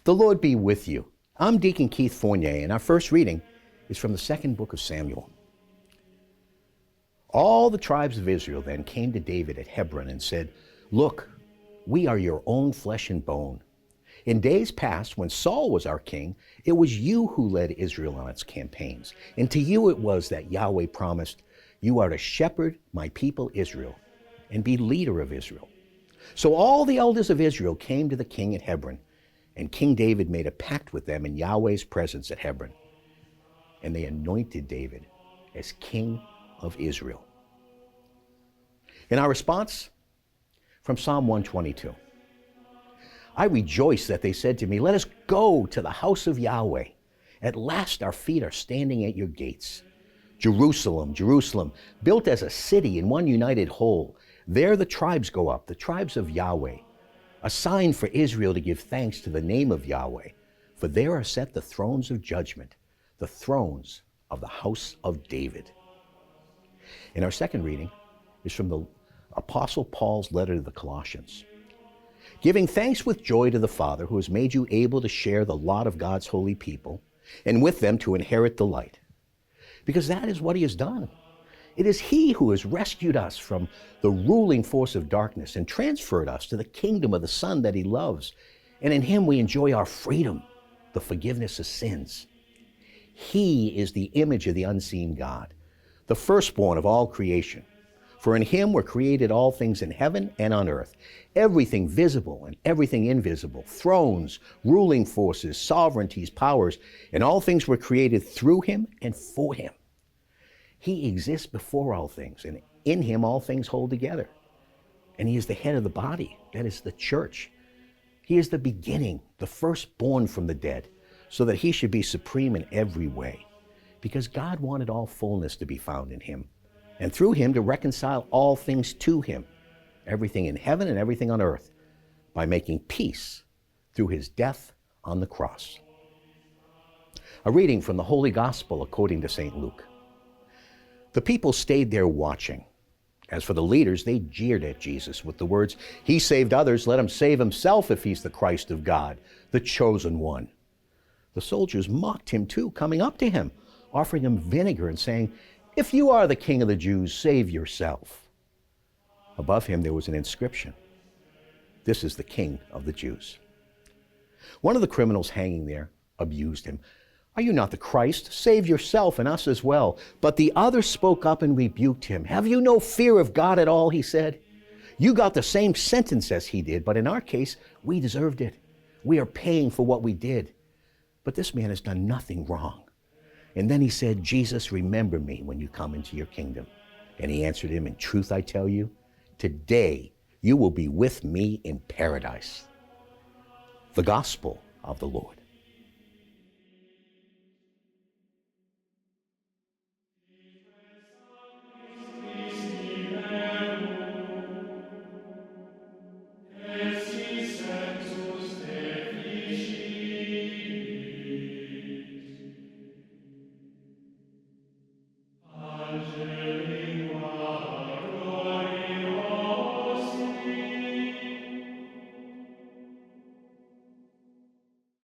The Lord be with you. I'm Deacon Keith Fournier, and our first reading is from the second book of Samuel. All the tribes of Israel then came to David at Hebron and said, "Look, we are your own flesh and bone. In days past, when Saul was our king, it was you who led Israel on its campaigns. And to you it was that Yahweh promised, 'You are to shepherd my people Israel and be leader of Israel.' So all the elders of Israel came to the king at Hebron, and King David made a pact with them in Yahweh's presence at Hebron. And they anointed David as king of Israel." In our response, from Psalm 122. "I rejoice that they said to me, 'Let us go to the house of Yahweh. At last our feet are standing at your gates. Jerusalem, Jerusalem, built as a city in one united whole. There the tribes go up, the tribes of Yahweh. A sign for Israel to give thanks to the name of Yahweh. For there are set the thrones of judgment, the thrones of the house of David." And our second reading is from the Apostle Paul's letter to the Colossians. "Giving thanks with joy to the Father, who has made you able to share the lot of God's holy people, and with them to inherit the light. Because that is what he has done. It is he who has rescued us from the ruling force of darkness and transferred us to the kingdom of the Son that he loves. And in him we enjoy our freedom, the forgiveness of sins. He is the image of the unseen God, the firstborn of all creation. For in him were created all things in heaven and on earth, everything visible and everything invisible, thrones, ruling forces, sovereignties, powers, and all things were created through him and for him. He exists before all things, and in him all things hold together. And he is the head of the body, that is the church. He is the beginning, the firstborn from the dead, so that he should be supreme in every way. Because God wanted all fullness to be found in him, and through him to reconcile all things to him, everything in heaven and everything on earth, by making peace through his death on the cross." A reading from the Holy Gospel according to St. Luke. The people stayed there watching. As for the leaders, they jeered at Jesus with the words, "He saved others, let him save himself if he's the Christ of God, the chosen one." The soldiers mocked him too, coming up to him, offering him vinegar and saying, "If you are the King of the Jews, save yourself." Above him there was an inscription, "This is the King of the Jews." One of the criminals hanging there abused him. "Are you not the Christ? Save yourself and us as well." But the other spoke up and rebuked him. "Have you no fear of God at all?" he said. "You got the same sentence as he did, but in our case, we deserved it. We are paying for what we did. But this man has done nothing wrong." And then he said, "Jesus, remember me when you come into your kingdom." And he answered him, "In truth I tell you, today you will be with me in paradise." The Gospel of the Lord.